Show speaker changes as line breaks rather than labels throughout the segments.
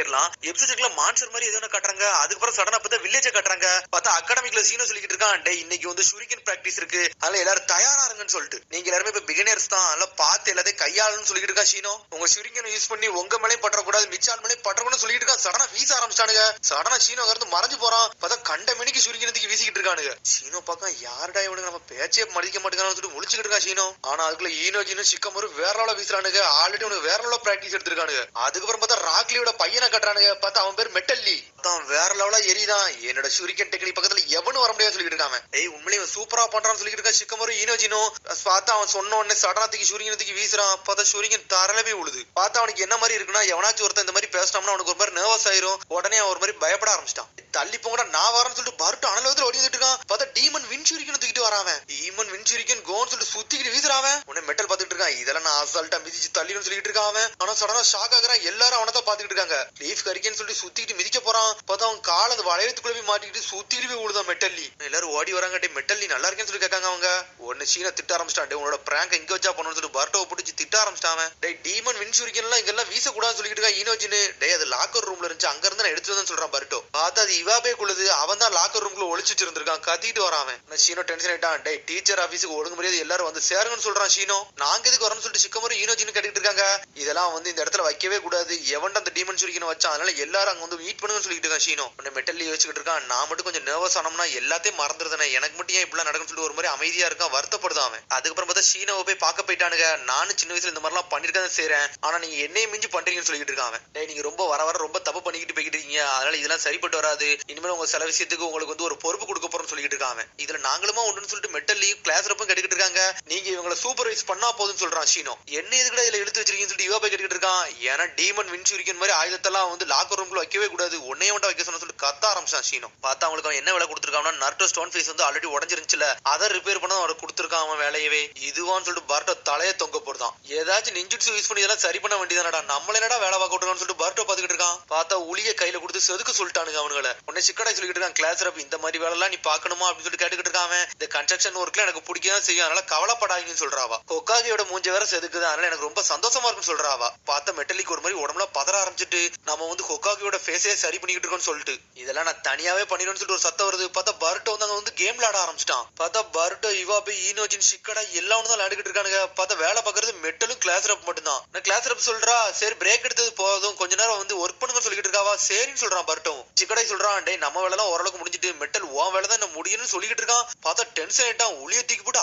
போயிடலாம். எபிசோட்ல மான்ஸ்டர் மாதிரி ஏதோ கட்டுறாங்க. அதுக்கப்புறம் சடனா பார்த்தா வில்லேஜை கட்டுறாங்க. பார்த்தா அகாடமிக்ல சீனோ சொல்லிட்டு இருக்கான், டே இன்னைக்கு வந்து ஷூரிகன் பிராக்டிஸ் இருக்கு, அதனால எல்லாரும் தயாரா இருங்கன்னு சொல்லிட்டு. நீங்க எல்லாருமே இப்ப பிகினர்ஸ் தான், அதனால பார்த்து எல்லாத்தையும் கையாளணும்னு சொல்லிட்டு இருக்கா ஷீனோ. உங்க ஷூரிகன் யூஸ் பண்ணி உங்க மேலேயும் பற்றக்கூடாது, மிச்சால் மேலேயும் பற்றக்கூடாதுன்னு சொல்லிட்டு இருக்கா. சடனா வீச ஆரம்பிச்சிட்டானுங்க. சடனா ஷீனோ இருந்து மறைஞ்சு போறான். பார்த்தா கண்ட மணிக்கு ஷூரிகனத்துக்கு வீசிக்கிட்டு இருக்கானுங்க. ஷீனோ பார்க்க யாருடா இவனுக்கு நம்ம பேச்சே மதிக்க மாட்டேங்கிறான்னு சொல்லிட்டு முழிச்சுக்கிட்டு இருக்கா ஷீனோ. ஆனா அதுக்குள்ள ஈனோஜினும் சிக்கமரு வேற லெவல்ல வீசுறானுங்க. ஆல்ரெடி உனக்கு வேற லெவல்ல பிராக்டிஸ் எடுத்திருக்கானுங்க. அதுக்கப்புறம் பார்த்தா ராக்லியோட பையனை கட்டுறானுங்க. பார்த்தா அவன் பேர் மெட்டல்லி. தான் வேற லெவலா எரிதான். என்னோட ஷூரிகன் டெக்னிக் பக்கத்துல எவனும் வர முடியாது சொல்லிட்டு இருக்காங்க. ஏய் உண்மையிலே சூப்பரா பண்றான்னு சொல்லிட்டு இருக்கா சிக்கமரு ஈனோஜினோ. பார்த்தா அவன் சொன்ன உடனே சடனாத்துக்கு ஷூரிகனத்துக்கு வீசுறான். பார்த்தா ஷூரிகன் தரலவே உழுது. பார்த்தா அவனுக்கு என்ன மாதிரி இருக்குன்னா, எவனாச்சும் ஒருத்தன் இந்த மாதிரி பேசினோம்னா அவனுக்கு ஒரு மாதிரி நர்வஸ் ஆயிரும். உடனே அவன் ஒரு மாதிரி பயப்பட ஆரம்பிச்சிட்டான். தள்ளி போங்கடா நான் வரேன்னு சொல்லிட்டு பருட்டு அனலத்துல ஓடி வந்துட்டு இருக்கான். பார்த்தா டீமன் வின்சூரிகன் தூக்கிட்டு வராவன். டீமன் வின்சூரிகன் கோன்னு சொல்லிட்டு சுத்திக்கிட்டு வீசுறாவன். உடனே மெட்டல் பாத்துட்டு இருக்கான். இதெல்லாம் நான் அசால்ட்டா மிதிச்சு தள்ளின்னு சொல்லிட்டு இருக்கான். ஆனா சடனா ஷாக் ஆகுறான். எல்லாரும் அவனை தான் பாத்துக்கிட்டு இருக்காங்க. லீஃப் கரிக்கன்னு சொல்லிட்டு சுத்திட்டு மிதிக்க போறான். பார்த்தா அவன் கால அந்த வளையத்துக்குள்ள போய் மாட்டிக்கிட்டு சுத்திட்டு போய் விழுதான் மெட்டல்லி. எல்லாரும் ஓடி வராங்க. டே மெட்டல்லி நல்லா இருக்கேன்னு சொல்லி கேட்காங்க அவங்க. உடனே சீனை திட்ட ஆரம்பிச்சிட்டான். உன்னோட பிராங்க் இங்க வச்சா பண்ணணும்னு சொல்லிட்டு பர்ட்டோவை பிடிச்சி திட்ட ஆரம்பிச்சிட்டான். டே டீமன் வின்சூரிகன் எல்லாம் இங்கெல்லாம் வீசக்கூடாதுன்னு சொல்லிட்டு இருக்கா ஈனோஜின்னு. டே அது லாக்கர் ரூம்ல இருந்துச்சு, அங்க இருந்து நான் எடுத்துட்டு வந்து சொல்றான் பர்ட்டோ. பார்த்தா அது இவாபே குழுது. அவன் தான் லாக்கர் ரூம்ல ஒளிச்சு வச்சிருந்திருக்கான். கத்திட்டு வரான். ஷீனோ டென்ஷன் ஆயிட்டான். டே டீச்சர் ஆபீஸுக்கு ஒழுங்கு முடியாது, எல்லாரும் வந்து சேருங்கன்னு சொல்றான் ஷீனோ. நாங்க எதுக்கு வரணும்னு சொல்லிட்டு சிக்கமரு ஈனோஜின்னு கேட்டுட்டு இருக்காங்க. இதெல்லாம் வந்து இந்த இடத்துல வைக்கவே கூடாது, எவன் அந்த டீமன் ஷூரிகன் வச்சான், அதனால எல்லாரும் அங்க வந்து மீட் பண்ணுங்கன்னு சொல்லிட்டு இருக்கான் ஷீனோ. உடனே மெட்டல்லி யோசிச்சுட்டு இருக்கான். நான் மட்டும் கொஞ்சம் நர்வஸ் ஆனோம்னா எல்லாத்தையும் மறந்துருதானே, எனக்கு மட்டும் ஏன் இப்படிலாம் நடக்குன்னு சொல்லிட்டு ஒரு மாதிரி அமைதியா இருக்கான், வருத்தப்படுதான் அவன். அதுக்கப்புறம் பார்த்தா ஷீனோவை போய் பார்க்க போயிட்டானுங்க. நானும் சின்ன வயசுல இந்த மாதிரிலாம் பண்ணிருக்கேன் செய்யறேன், ஆனா நீங்க என்னையும் மிஞ்சி பண்றீங்கன்னு சொல்லிட்டு இருக்கான். டே நீங்க ரொம்ப வர வர ரொம்ப தப்பு பண்ணிக்கிட்டு போய்கிட்டு இருக்கீங்க, அதனால இதெல்லாம் சரிப்பட்டு வராது, இனிமேல் உங்க சில விஷயத்துக்கு உங்களுக்கு வந்து ஒரு பொறுப்பு கொடுக்க போறோம்னு சொல்லிட்டு இருக்காங்க. இதுல நாங்களுமா ஒண்ணுன்னு சொல்லிட்டு மெட்டல்லி கிளாஸ் ரப்பும் கேட்டுக்கிட்டு இருக்காங்க. நீங்க இவங்களை சூப்பர்வைஸ் பண்ணா போதுன்னு சொல்றான் ஷீனோ. என்ன இதுக்கு இதுல எடுத்து வச்சிருக்கீங்கன்னு சொல்லிட்டு இவா போய் கேட்டுக்கிட்டு இருக்கான். ஏன்னா டீமன் வின்சூரிகன் மாதிரி ஆயுதத்தெல்லாம் வந்து லாக்கர் ரூம்ல வைக்கவே கூடாது, உன்னைய மட்டும் வைக்க சொன்னு சொல்லிட்டு கத்த ஆரம்பிச்சான் ஷீனோ. பார்த்தா அவங்களுக்கு அவன் என்ன வேலை கொடுத்துருக்கான், நர்டோ ஸ்டோன் ஃபேஸ் வந்து ஆல்ரெடி உடஞ்சிருந்துச்சுல, அதை ரிப்பேர் பண்ண அவனுக்கு கொடுத்துருக்கான் அவன் வேலையவே. இதுவான்னு சொல்லிட்டு பர்ட்டோ தலையை தொங்க போடுதான். ஏதாச்சும் நிஞ்சுட்சு யூஸ் பண்ணி இதெல்லாம் சரி பண்ண வேண்டியதானடா, நம்மள என்னடா வேலை பார்க்க விட்டுருக்கான்னு சொல்லிட்டு பர்ட்டோ பாத்துக்கிட்டு இருக்கான். பார்த்தா உளிய கையில கொடுத்து செதுக்க சொல்லிட்டானுங்க அவனுங்களை. உன்னை சிக்கடாய் சொல்லிட்டு இருக்கான். கிளாஸ் ரப் இந்த மாதிரி வேலை எல்லாம் நீ பாக்கணுமா அப்படின்னு சொல்லிட்டு கேட்டுக்கிட்டு இருக்கான். இந்த கன்ஸ்ட்ரக்ஷன் ஒர்க்ல எனக்கு பிடிக்கதான் செய்யும், அதனால கவலைப்படாதீங்கன்னு சொல்றாவா. கொக்காகியோட மூஞ்ச வேற செதுக்குது, அதனால எனக்கு ரொம்ப சந்தோஷமா இருக்குன்னு சொல்றாவா. பார்த்த மெட்டலிக்கு ஒரு மாதிரி உடம்புல பதற ஆரம்பிச்சுட்டு, நம்ம வந்து கொக்காகியோட ஃபேஸே சரி பண்ணிக்கிட்டு இருக்கோம்னு சொல்லிட்டு இதெல்லாம் நான் தனியாவே பண்ணிடுன்னு சொல்லிட்டு ஒரு சத்தம் வருது. பார்த்தா பர்ட்டோ வந்து அங்க வந்து கேம் விளையாட ஆரம்பிச்சிட்டான். பார்த்தா பர்ட்டோ இவாபே ஈனோஜின் சிக்கடா எல்லாம் தான் விளையாடிக்கிட்டு இருக்கானுங்க. பார்த்தா வேலை பாக்குறது மெட்டலும் கிளாஸ் ரப் மட்டும் தான். நான் கிளாஸ் ரப் சொல்றா, சரி பிரேக் எடுத்தது போதும், கொஞ்ச நேரம் வந்து ஒர்க் பண்ணுங்கன்னு சொல்லிட்டு இருக்காவா. சரின்னு சொல்றான் பர்ட்டோ. சிக்கடாய் சொல்றான், டே நம்ம வேலை எல்லாம் ஓரளவுக்கு முடிஞ்சிட்டு மெட்டல் உன் வேலை தான் என்ன முடியும்னு சொல்லிக்கிட்டு இருக்கான். பார்த்தா டென்ஷன் ஆயிட்டான். உளிய தூக்கி போட்டு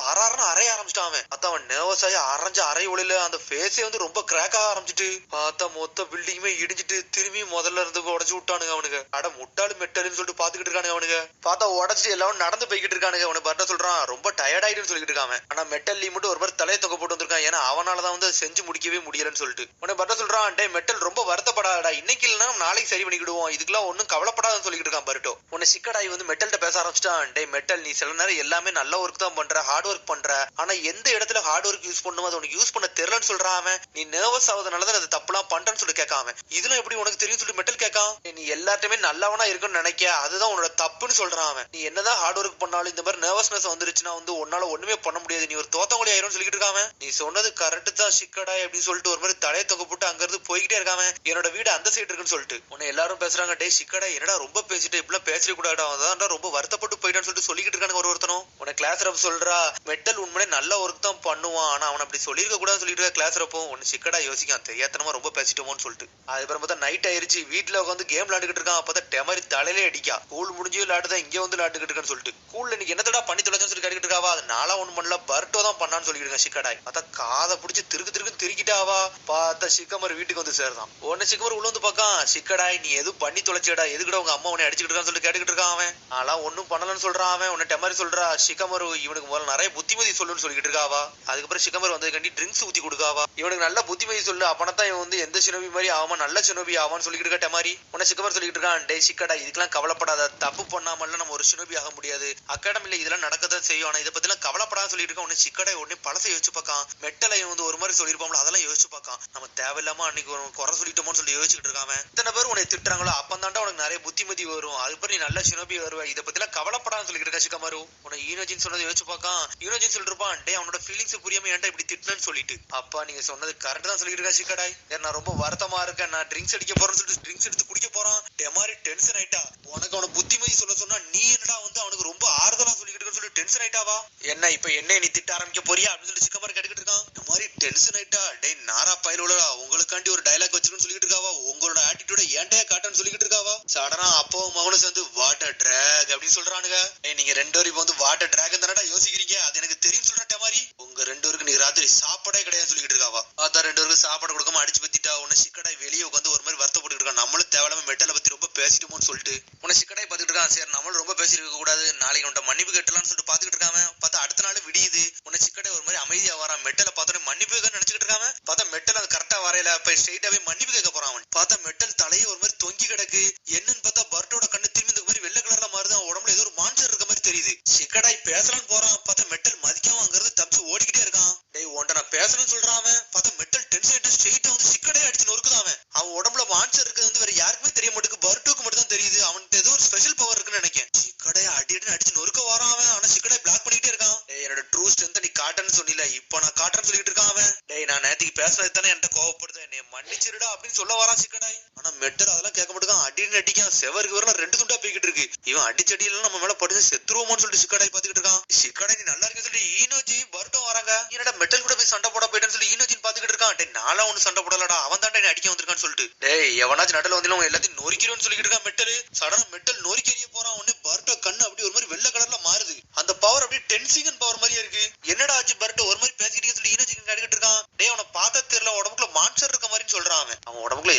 அரைய ஆரம்பிச்சிட்டான். பார்த்தா அவன் நர்வஸ் ஆகி அரைஞ்ச அரை ஒளியில அந்த ஃபேஸே வந்து ரொம்ப கிராக் ஆக ஆரம்பிச்சிட்டு, பார்த்தா மொத்த பில்டிங்குமே இடிஞ்சிட்டு திரும்பி முதல்ல இருந்து உடச்சு விட்டானுங்க அவனுங்க. அட முட்டாளு மெட்டல்னு சொல்லிட்டு பாத்துக்கிட்டு இருக்கானுங்க அவனுங்க. பார்த்தா உடச்சிட்டு எல்லாரும் நடந்து போய்கிட்டு இருக்கானுங்க. அவனை பர்ட்டோ சொல்றான், ரொம்ப டயர்ட் ஆயிடுன்னு சொல்லிட்டு இருக்காங்க. ஆனா மெட்டல் மட்டும் ஒரு மாதிரி தலையை தொங்க போட்டு வந்திருக்கான். ஏன்னா அவனாலதான் வந்து செஞ்சு முடிக்கவே முடியலன்னு சொல்லிட்டு. உடனே பர்ட்டோ சொல்றான், டே மெட்டல் ரொம்ப வருத்தப்படாதடா, இன்னைக்கு இல்லைன்னா நாளைக்கு சரி பண்ணிக்கிடுவோம், இதுக்கெல்லாம் ஒன்னும் கவலைப்படாதுன்னு சொல்லிட்டு இருக்கான் பர்ட்டோ. உன்னை சிக்கடாய் வந்து மெட்டல்கிட்ட பேச ஆரம்பிச்சிட்டான். டே மெட்டல் நீ சில நேரம் எல்லாமே நல்ல ஒர்க் தான் பண்ற, ஹார்ட் ஒர்க் பண்ற, ஆனா எந்த இடத்துல ஹார்ட் ஒர்க் யூஸ் பண்ணுமோ அது உனக்கு யூஸ் பண்ண தெரியலன்னு சொல்றான் அவன். நீ நர்வஸ் ஆகுதுனாலதான் அது தப்புலாம் பண்றேன்னு சொல்லி கேட்காம, இதுல எப்படி உனக்கு தெரியும் சொல்லி மெட்டல் கேட்கான். நீ எல்லாத்தையுமே நல்லவனா இருக்குன்னு நினைக்க, அதுதான் உன்னோட தப்புன்னு சொல்றான் அவன். நீ என்னதான் ஹார்ட் ஒர்க் பண்ணாலும் இந்த மாதிரி நர்வஸ்னஸ் வந்துருச்சுன்னா வந்து உன்னால ஒண்ணுமே பண்ண முடியாது, நீ ஒரு தோத்தவங்களி ஆயிரும் சொல்லிட்டு இருக்காம. நீ சொன்னது கரெக்ட் தான் சிக்கடாய் அப்படின்னு சொல்லிட்டு ஒரு மாதிரி தலையை தொங்க போட்டு அங்க இருந்து போய்கிட்டே இருக்காம. என்னோட வீடு அந்த சைடு இருக்குன்னு சொல்லிட்டு உன்னை எல்லாரும் பேசுறாங்க. டே சிக்கடாய் என்னடா ரொம்ப பேசிட்டு இப்பெல்லாம் பேசவே கூடாடா, அதான் ரொம்ப வருத்தப்பட்டு போயிட்டான்னு சொல்லிட்டு சொல்லிக்கிட்டு இருக்காங்க ஒருத்தனும். உன்னை கிளாஸ் ரப் சொல்றா, மெட்டல் உண்மையிலே நல்ல ஒர்க் தான் பண்ணுவான், ஆனா அவன் அப்படி சொல்லிருக்க கூடாதுன்னு சொல்லிட்டு இருக்க கிளாஸ் ரப்பும். ஒன்னு சிக்கடா யோசிக்கான், தெரியாதனமா ரொம்ப பேசிட்டோமோன்னு சொல்லிட்டு. அதுக்கப்புறம் பார்த்தா நைட் ஆயிருச்சு, வீட்டுல உட்காந்து கேம் விளையாண்டுக்கிட்டு இருக்கான். அப்பதான் டெமரி தலையிலே அடிக்கா. ஸ்கூல் முடிஞ்சு விளையாடுதான் இங்க வந்து விளையாண்டுக்கிட்டு இருக்கான்னு சொல்லிட்டு. ஸ்கூல்ல இன்னைக்கு என்னத்தடா பண்ணி தொலைச்சுன்னு சொல்லி கேட்டுக்கிட்டு இருக்காவா. அது நாளா ஒண்ணு பண்ணல, பர்ட்டோ தான் பண்ணான்னு சொல்லிட்டு இருக்கான் சிக்கடாய். பார்த்தா காதை பிடிச்சி திருக்கு திருக்கிட்டாவா. பார்த்தா சிக்கமர் வீட்டுக்கு வந்து சேர்தான். உடனே சிக்கமர் உள்ள வந்து பார்க்கான். சிக்கடாய் நீ எது பண்ணி தொலைச்சடா, எதுக்கிட்ட உங்க அம்மா உன்னை அடிச்சுக்கிட்டு இருக்கான்னு சொல்லி கேட்டுக்கிட்டு இருக்கான் அவன். அதெல்லாம் ஒன்னும் பண்ணலன்னு சொல்றான் அவன். உன்னை டெமரி சொல்றா, சிக்கமர் இவனுக்கு முதல்ல நிறைய புத்திமதி சொல்லுன்னு சொல்லிட்டு இருக்காவா. அதுக்கப்புறம் சிக்கமர் வந்து கண்டி ட்ரிங்க்ஸ் ஊத்தி கொடுக்காவா. இவனுக்கு நல்ல புத்திமதி சொல்லு, அப்பனத்தான் இவன் வந்து எந்த சினோபி மாதிரி ஆமா நல்ல சினோபி ஆவான்னு சொல்லிட்டு இருக்க டெமரி. உன்னை சிக்கமர் சொல்லிட்டு இருக்கான். டே சிக்கடா இதுக்கெல்லாம் கவலைப்படாத, தப்பு பண்ணாமல நம்ம ஒரு சினோபி ஆக முடியாது, அகாடமில இதெல்லாம் நடக்கதான் செய்யும், ஆனா இதை பத்தி எல்லாம் கவலைப்படாத சொல்லிட்டு இருக்கான். உன்னை சிக்கடா உடனே பழசை யோசிச்சு பார்க்கான். மெட்டலை வந்து ஒரு மாதிரி சொல்லிருப்பாங்களோ அதெல்லாம் யோசிச்சு பார்க்கான். நம்ம தேவையில்லாம அன்னைக்கு ஒரு குறை சொல்லிட்டோமோன்னு சொல்லி யோசிச்சுட்டு இருக்காம. இத்தனை பேர் உன்னை திட்டுறாங்களோ அப்பந்தாண்டா உனக்கு நிறைய புத்திமதி வரும், அதுக்கப்புறம் நீ நல்ல சினோபி வருவ, இதை பத்தி எல்லாம் கவலைப்படான்னு சொல்லிட்டு இருக்கா சிக்கமரு. உன்னை ஈனோஜின்னு சொன்னதை யோசிச்சு பார்க்கான். இருக்கான். யூனோஜின் சொல்லிட்டு இருப்பான், டே அவனோட ஃபீலிங்ஸ் புரியாம ஏன்டா இப்படி திட்டுன்னு சொல்லிட்டு. அப்பா நீங்க சொன்னது கரெக்ட் தான் சொல்லிட்டு இருக்கா சிக்கடாய். நான் ரொம்ப வருத்தமா இருக்கேன், நான் ட்ரிங்க்ஸ் அடிக்க போறேன்னு சொல்லிட்டு ட்ரிங்க்ஸ் எடுத்து குடிக்க போறான். டெமாரி டென்ஷன் ஆயிட்டா. உனக்கு அவனை புத்திமதி சொல்ல சொன்னா நீ என்னடா வந்து அவனுக்கு ரொம்ப ஆறுதலா சொல்லிட்டு சொல்லி டென்ஷன் ஆயிட்டாவா? என்ன இப்ப என்ன நீ திட்ட ஆரம்பிக்க போறியா அப்படின்னு சொல்லி சிக்கமாரி கேட்டுக்கிட்டு இருக்கான். இந்த மாதிரி டென்ஷன் ஆயிட்டா. டே நாரா பயிலோட உங்களுக்காண்டி ஒரு டைலாக் வச்சிருக்கேன்னு சொல்லிட்டு இருக்காவா? உங்களோட ஆட்டிடியூட ஏன்டையா காட்டன்னு சொல்லிட்டு இருக்காவா? சடனா அப்பாவும் மகனும் சேர்ந்து வாட்டர் டிராக் அப்படின்னு சொல்றானுங்க. நீங்க ரெண்டு பேரும் இப்ப வந்து வாட்டர் டிராக் தானடா யோசிக்கிறீங்க, அது எனக்கு தெரியும் சொல்ற டெமாரி. உங்க ரெண்டு பேருக்கு நீ ராத்திரி சாப்பாடே கிடையாது சொல்லிட்டு இருக்காவா? அதான் ரெண்டு பேருக்கு சாப்பாடு கொடுக்காம அடிச்சு பத்திட்டா. உன்னை சிக்கடாய் வெளியே உட்காந்து ஒரு மாதிரி வருத்தப்பட்டு இருக்கான். நம்மளும் தேவையில்லாம மெட்டலை பத்தி ரொம்ப பேசிட்டோமோன்னு சொல்லிட்டு உன்னை சிக்கடாய் பாத்துக்கிட்டு இருக்கான். சரி நம்மளும் ரொம்ப பேசி இருக்க கூடாது, நாளைக்கு உன்ட்ட மன்னிப்பு கேட்டலாம்னு சொல்லிட்டு பாத்துக்கிட்டு இருக்காம பார்த்தா அடுத்த நாள் விடியுது. உன்னை சிக்கடாய் ஒரு மாதிரி அமைதியா வரான். மெட்டலை பார்த்தோன்னே மன்னிப்பு கேட்க நினைச்சுக்கிட்டு இருக்காம பார்த்தா மெட்டல் அது கரெக்டா வரையில. இப்ப ஸ்ட்ரெயிட்டாவே மன்னிப்பு கேட்க போறான். அவன் பார்த்தா மெட்டல் தலையே ஒரு மாதிரி தொங்கி கிடக்கு. என்னன்னு பார்த்தா பர்ட்டோட கண்ணு திரும்பி இந்த மாதிரி வெள்ளை கலர்ல மாறுது. அவன் உடம்புல ஏதோ ஒரு மான்ஸ்டர் இருக்க மாதிரி தெரியுது. சிக்கடாய் பேசலான்னு போறான். பார்த்தா மெட்டல் மதிக்காம அங்கிருந்து தப்பிச்சு ஓடிக்கிட்டே இருக்கான். டேய் உன்ட்ட நான் பேசணும்னு சொல்றான். அவன் பார்த்தா மெட்டல் டென்ஷன் ஆயிட்டு ஸ்ட்ரெயிட்டா வந்து சிக்கடாய் அடிச்சு நொறுக்குதான். அவன் உடம்புல மான்ஸ்டர் இருக்கிறது வந்து வேற யாருக்குமே தெரிய மாட்டேங்குது, பர்ட்டோக்கு மட்டும் தான் தெரியுது. அவனுக்கு ஏதோ ஒரு ஸ்பெஷல் பவர் இருக்குன்னு நினைக்கிறேன். சிக்கடாய் அடிச்சு நொறுக்க வரான் அவன். ஆனா சிக்கடாய் பிளாக் பண்ணிக்கிட்டே இருக்கான். டேய் என்னோட ட்ரூ ஸ்ட்ரென்த் நீ காட்டன்னு சொன்னில, இப்போ நான் காட்டுறேன்னு சொல்லிட்டு இருக்கான் அவன். டேய் நான் நேத்துக்கு பேசுறது தானே என்கிட்ட கோவப்படுது, என்னை மன்னிச்சிருடா அப்படின்னு சொல்ல வரான் சிக்கடாய். ஆனா மெட்டல் அதெல்லாம் கேட்க மாட்டேங்கான். அடிக்கான். செவருக்கு வரலாம் ரெண்டு துண்டா போய்கிட்டு இருக்கு. இவன் அடிச்சடியெல்லாம் நம்ம மேல படுத்து செத்துருவோமோன்னு சொல்லிட்டு சிக்கடாய் பாத்துக்கிட்டு இருக்கான். சிக்கடாய் நீ நல்லா இருக்க சொல்லி ஈனோஜி பர்ட்டோ வராங்க. என்னடா மெட்டல் கூட போய் சண்டை போட போயிட்டேன்னு சொல்லி ஈனோஜின் பாத்துக்கிட்டு இருக்கான். டேய் நாளா ஒண்ணு சண்டை போடலடா, அவன் தாண்டா என்ன அடிக்க வந்திருக்கான்னு சொல்லிட்டு. டேய் எவனாச்சும் நடுல வந்து எல்லாத்தையும் நொறுக்கிறோன்னு சொல்லிட்டு இருக்கான் மெட்டல். சடனா மெட்டல் நொறுக்கி எறிய போறான். உடனே பர்ட்டோ கண்ணு அப்படி ஒரு மாதிரி வெள்ளை கலர்ல மாறுது. அந்த பவர் அப்படியே டென்சிகன் பவர் மாதிரியே இருக்கு. என்னடா ஆச்சு பர்ட்டோ ஒரு மாதிரி பேசிக்கிட்டு சொல்லி ஈனோஜின் கேட்டுக்கிட்டு இருக்கான். டேய் அவனை பார்த்தா தெரியல, உடம்புக்குள்ள மான்ஸ்டர் இருக்க மாதிரி சொல்றான் அவன். அவன் உடம்புக்குள்ள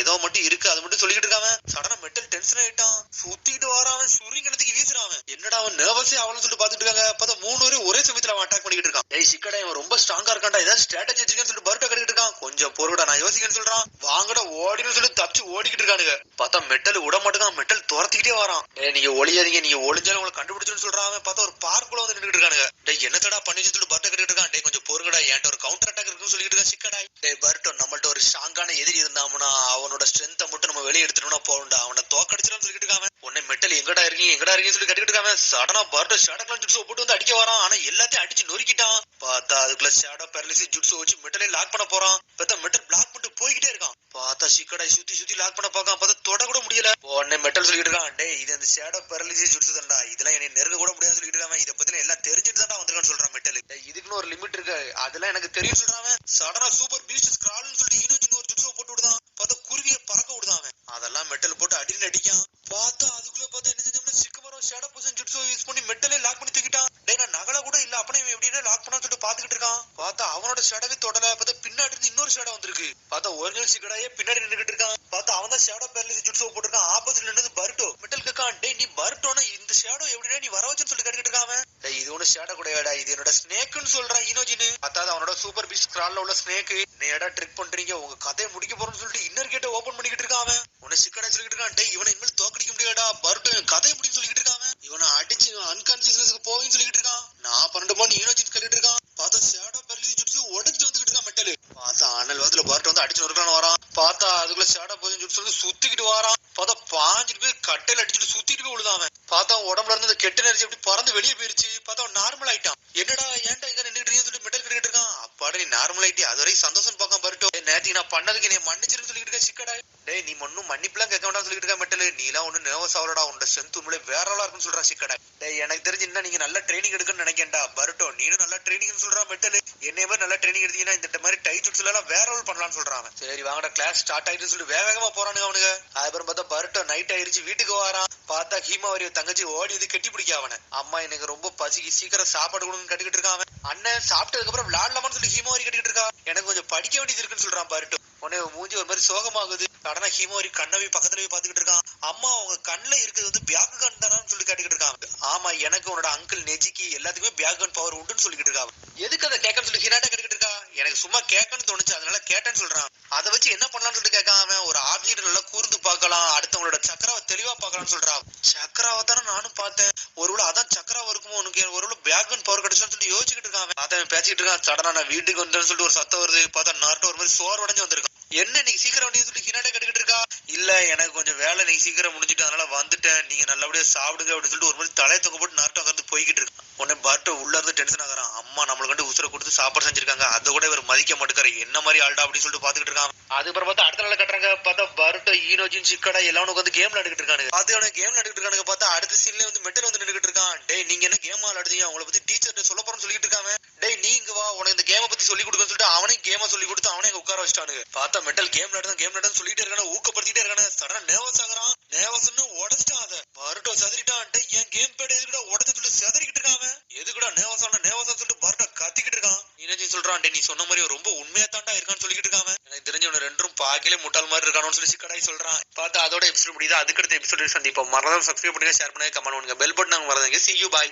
ஏதோ மட்டும் இருக்கு அது மட்டும் சொல்லிக்கிட்டு இருக்கான். சடனா மெட்டல் டென்ஷன் ஆயிட்டான். சுத்திட்டு வரான். சுரிங்கனத்துக்கு வீசுறான். என்னடா அவன் நர்வஸே அவனு சொல்லிட்டு பாத்துட்டு இருக்காங்க. பார்த்தா மூணு பேரும் ஒரே சமயத்துல அவன் அட்டாக் பண்ணிக்கிட்டு இருக்கான். டேய் சிக்கடாய் அவன் ரொம்ப ஸ்ட்ராங்கா இருக்கான்டா, ஏதாவது ஸ்ட்ராட்டஜி வச்சிருக்கேன்னு சொல்லிட்டு பர்ட்டோ கேட்டுக்கிட்டு இருக்கான். கொஞ்சம் பொறுடா நான் யோசிக்கன்னு சொல்றான். வாங்கடா ஓடினு சொல்லி தப்பிச்சு ஓடிக்கிட்டு இருக்கானுங்க. பார்த்தா மெட்டல் விட மாட்டேங்கான். மெட்டல் துரத்திக்கிட்டே வரான். டேய் நீங்க ஒளியாதீங்க, நீங்க ஒளிஞ்சாலும் உங்களை கண்டுபிடிச்சுன்னு சொல்றான். பார்த்தா ஒரு பார்க்குள்ள வந்து நின்னுட்டு இருக்கானுங்க. டேய் என்னத்தடா பண்ணி சொல்லிட்டு பர்ட்டோ கேட்டுக்கிட்டு இருக்கான். டேய் கொஞ்சம் பொறுங்கடா, என்கிட்ட ஒரு கவுண்டர் அட்டாக் இருக்குன்னு சொல்லிட்டு இருக்கான் சிக்கடாய். டேய் பர்ட்டோ நம்மள்ட்ட ஒரு ஸ்ட்ராங்கான எதிரி இருந்தாமுன்னா அவனோட ஸ்ட்ரென்த்தை மட்டும் நம்ம வெளியே எடுத்துட்டோம்னா போகும்டா, அவனை தோக்கடிச்சிடலாம்னு சொல்லிட்டு இருக்கான். உன்னை மெட்டல் எங்கடா இருக்கீங்க சொல்லி கட்டிக்கிட்டு இருக்கான். சடனா பர்ட்டோ ஷேடோ ஜுட்ஸோ போட்டு வந்து அடிக்க வரான். ஆனா எல்லாத்தையும் அடிச்சு நொறுக்கிட்டான். பார்த்தா அதுக்குள்ள ஷேடோ பேரலிசிஸ் ஜுட்ஸோ வச்சு மெட்டலே லாக் பண்ண போறான். பார்த்தா மெட்டல் பிளாக் பண்ணிட்டு போய்கிட்டே இருக்கான். பார்த்தா சிக்கடாய் சுத்தி லாக் பண்ண பாக்கான். பார்த்தா தொட கூட முடியல. உடனே மெட்டல் சொல்லிட்டு இருக்கான், டேய் இது அந்த ஷேடோ பேரலிசிஸ் ஜுட்ஸ் தான்டா, இதெல்லாம் என்னை நெருங்க கூட முடியாது சொல்லிட்டு இருக்கான். இதை பத்தி எல்லாம் தெரிஞ்சுட்டு தான் வந்திருக்கான்னு சொல்றான் மெட்டல். இதுக்குன்னு ஒரு லிமிட் இருக்கு, அதெல்லாம் எனக்கு தெரியும் சொல்றான். சடனா சூப்பர் பீஸ்ட் ஸ்கிரால்னு சொல்லிட்டு ஈனோஜின் ஒரு ஜுட்ஸோ போட்டு விடுதான். பார்த்தா குருவியை பறக்க விடுதான். அதெல்லாம் மெட்டல் போட்டு அடின்னு அடிக்கான். பார்த்தா அதுக்குள்ள பார்த்தா என்ன செஞ்சோம்னா சிக்கமரம் ஷேடோ பொசிஷன் ஜுட்ஸோ யூஸ் பண்ணி மெட்டலே லாக் பண்ணி தூக்கிட்டான். டேய் நான் நகல கூட இல்ல, அப்பனே இவன் எப்படின்னா லாக் பண்ணான்னு சொல்லிட்டு பாத்துக்கிட்டு இருக்கான். பார்த்தா அவனோட ஷேடோவே தொடல. பார்த்தா பின்னாடி இருந்து இன்னொரு ஷேடோ வந்திருக்கு. பார்த்தா ஒரிஜினல் சிக்கடாயே பின்னாடி நின்னுகிட்டு இருக்கான். பார்த்தா அவன் தான் ஷேடோ பேரலிசிஸ் ஜுட்ஸோ போட்டுருக்கான். ஆப்போசிட்ல நின்னது பர்ட்டோ. மெட்டல் கேட்கான், டேய் நீ பர்ட்டோனா இந்த ஷேடோ எப்படின்னா நீ வர வச்சுன்னு சொல்லிட்டு கேட்டுக்கிட்டு இருக்கான். டேய் இது ஒண்ணு ஷேடோ கூடடா, இது என்னோட ஸ்னேக்னு சொல்றான் ஈனோஜின். பார்த்தா அவனோட சூப்பர் பீஸ்ட் ஸ்கிரால்ல உள்ள ஸ்னேக். நீடா ட்ரிக் பண்றீங்க, உங்க கதையை முடிக்க போறேன்னு சொல்லிட்டு இன்னர் கேட்ட ஓபன் பண்ணிக்கிட்டு இருக்கான். அவன் உன்னை சிக்கடா சொல்லிட்டு இருக்கான். டேய் இவனை இனிமேல் தோக்கடிக்க முடியாடா, பர்ட்டோ கதையை முடின்னு சொல்லிட்டு இருக்கான். இவனை அடிச்சு அன்கான்சியஸ்னஸ்க்கு போயின்னு சொல்லிட்டு இருக்கான். நான் 12 மணி ஈனோஜின் கேட்டுட்டு இருக்கான். பார்த்தா ஷேடோ பேரலிசிஸ் ஜுட்ஸோ உடைச்சு வந்துகிட்டு இருக்கான் மெட்டல். பார்த்தா அனல் வாதத்துல பர்ட்டோ வந்து அடிச்சு நொறுக்கான்னு வரான். பார்த்தா அதுக்குள்ள ஷேடோ பொசிஷன் ஜுட்ஸோ வந்து சுத்திக்கிட்டு வரான். பார்த்தா பாஞ்சிட்டு போய் கட்டையில அடிச்சுட்டு சுத்திட்டு போய் விழுதான். பார்த்தா உடம்புல இருந்து கெட்ட எனர்ஜி அப்படி பறந்து வெளியே போயிருச்சு. பார்த்தா நார்மல் ஆயிட்டான். என்னடா ஏன்டா இங்க நின்னுட்டு சொல்லி மெட்டல் கேட்டுட்டு இருக்கான். அப்பாடா நீ நார்மல் ஆயிட்டி, அது வரைக்கும் சந்தோஷம் பார்க்க பர்ட்டோ. நேற்று நான் பண்ணதுக்கு நீ மன்னிச்சிருன்னு சொல்லிட்டு இருக்க சிக்கடாய். டேய் நீ ஒன்னும் மன்னிப்புலாம் கேட்க வேண்டாம் சொல்லிட்டு இருக்க மெட்டல். நீ எல்லாம் ஒண்ணு நர்வஸ் ஆகலடா, உன்னோட ஸ்ட்ரென்த் உண்மையிலே வேற ஆளா இருக்குன்னு சொல்றா சிக்கடாய். டேய் எனக்கு தெரிஞ்சு இன்னும் நீங்க நல்ல ட்ரைனிங் எடுக்கணும்னு நினைக்கேன்டா பர்ட்டோ. நீனும் நல்ல ட்ரைனிங்னு சொல்றா மெட்டல். என்னைய மாதிரி நல்ல ட்ரைனிங் எடுத்தீங்கன்னா இந்த மாதிரி டை ஜுட்ஸ்ல எல்லாம் வேற ரோல் பண்ணலாம்னு சொல்றான். சரி வாங்கடா கிளாஸ் ஸ்டார்ட் ஆயிடுன்னு சொல்லி வேகமா போறானுங்க அவனுங்க. அதுக்கப்புறம் பார்த்தா பர்ட்டோ நைட் ஆயிருச்சு, வீட்டுக்கு வரான். பார்த்தா ஹீமாவரி தங்கச்சி ஓடி வந்து கெட்டி பிடிக்க அவனை. அம்மா எனக்கு ரொம்ப பசிக்கு, சீக்கிரம் சாப்பாடு கொடுன்னு கட்டிக்கிட்டு இருக்கான். அண்ணன் சாப்பிட்டதுக்கு அப்புறம் விளையாடலாமான்னு சொல்லி ஹீமாவரி கட்டிக்கிட்டு இருக்கா. எனக்கு கொஞ்சம் படிக்க வேண்டியது இருக்குன்னு சொல்றான் பர்ட்டோ. உடனே மூஞ்சி ஒரு மாதிரி சோகமாகுது. சடனா ஹீமாவரி கண்ணவி பக்கத்துல போய் பாத்துக்கிட்டு இருக்கான். அம்மா உங்க கண்ணுல இருக்கிறது வந்து பியாக் கன் தானான்னு சொல்லி கேட்டுக்கிட்டு இருக்கான். ஆமா எனக்கு உன்னோட அங்கிள் நெஜிக்கு எல்லாத்துக்குமே பியாக் கன் பவர் உண்டுன்னு சொல்லிக்கிட்டு இருக்கான். எதுக்கு அதை கேட்கன்னு சொல்லி ஹினாட்டா கேட்டுக்கிட்டு இருக்கா. எனக்கு சும்மா கேட்கணும்னு தோணுச்சு, அதனால கேட்டேன்னு சொல்றான். அதை வச்சு என்ன பண்ணலாம்னு சொல்லிட்டு கேட்காம ஒரு ஆப்ஜெக்ட் நல்லா கூர்ந்து பார்க்கலாம், அடுத்தவங்களோட சக்கராவை தெளிவா பார்க்கலாம்னு சொல்றான். சக்கராவை தானே நானும் பார்த்தேன், ஒருவேளை அதான் சக்கராவை இருக்குமோ உனக்கு, ஒருவேளை பிளாக் கன் பவர் கிடைச்சான்னு சொல்லி யோசிச்சுக்கிட்டு இருக்கான். அதான் பேசிக்கிட்டு இருக்கான். சடனா நான் வீட்டுக்கு வந்தேன்னு சொல்லிட்டு ஒரு சத்தம் வருது. பார்த்தா நார்ட்ட ஒரு மாதிரி சோர் உடஞ்சு வந்திருக்கான். என்ன நீ சீக்கிரம் வந்து சொல்லி ஹினாட்டே கட்டுக்கிட்டு இருக்கா. இல்ல எனக்கு கொஞ்சம் வேலை நீ சீக்கிரம் முடிஞ்சிட்டு அதனால வந்துட்டேன், நீங்க நல்லபடியா சாப்பிடுங்க அப்படின்னு சொல்லிட்டு ஒரு மாதிரி தலையை தொங்க போட்டு நார்ட்டோ அங்கிருந்து போய்கிட்டு இருக்கு. உடனே பர்ட் உள்ள இருந்து டென்ஷன் ஆகுறான். அம்மா நம்மளுக்கு வந்து உசுரை கொடுத்து சாப்பாடு செஞ்சிருக்காங்க, அதை கூட இவர் மதிக்க மாட்டேங்காரு, என்ன மாதிரி ஆள்டா அப்படின்னு சொல்லிட்டு பாத்துக்கிட்டு இருக்கான். அதுக்கப்புறம் பார்த்தா அடுத்த நாள் கட்டுறாங்க. பார்த்தா பர்ட் ஈனோஜின் சிக்கடா எல்லாரும் வந்து கேம் விளையாடிட்டு இருக்காங்க. அது அவனுக்கு கேம் விளையாடிட்டு இருக்கானுங்க. பார்த்தா அடுத்த சீன்ல வந்து மெட்டல் வந்து நின்றுட்டு இருக்கான். டேய் நீங்க என்ன கேம் விளையாடுறீங்க, உங்களை பத்தி டீச்சர்ட்ட சொல்ல போறேன்னு சொல்லிட்டு இருக்காங்க. டேய் நீங்க வா உனக்கு இந்த கேமை பத்தி சொல்லி கொடுக்கன்னு சொல்லிட்டு அவனே கேமை சொல்லி கொடுத்து அவனே உட்கார வச்சிட்டானுங்க. பார்த்தா மெட்டல் கேம் விளையாடுன்னு சொல்லிட்டே இருக்கானு, ஊக்கப்படுத்திட்டே இருக்கானு. சடனா நேவஸ் ஆகுறான். நேவஸ்ன்னு உடச்சிட்டான். அதை பர்ட்டோ சதறிட்டான். டேய் என் கேம் பேட் எதுக்குடா உடச்சு சொல்லி சதறிக்கிட்டு இருக்காங்க. எதுக்குடா நேவஸ் சொல்லிட்டு பர்ட்டோ கத்திக்கிட்டு இருக்கான். நீனஜி சொல்றான், டே நீ சொன்ன மாதிரி ரொம்ப உண்மையா தாண்டா இருக்கான்னு சொல்லிக்கிட்டு இருக்காங்க. எனக்கு தெரிஞ்சவன ரெண்டும் பாக்கிலே முட்டாள் மாதிரி இருக்கானு சொல்லி சிக்கடாய் சொல்றான். பார்த்தா அதோட எபிசோட் முடியுது. அதுக்கடுத்த எபிசோட் சந்திப்போம். மறக்காம சப்ஸ்கிரைப் பண்ணுங்க, ஷேர் பண்ணுங்க, கமெண்ட் பண்ணுங்க, பெல் பட்டன் மறந்துங்க. See you, bye.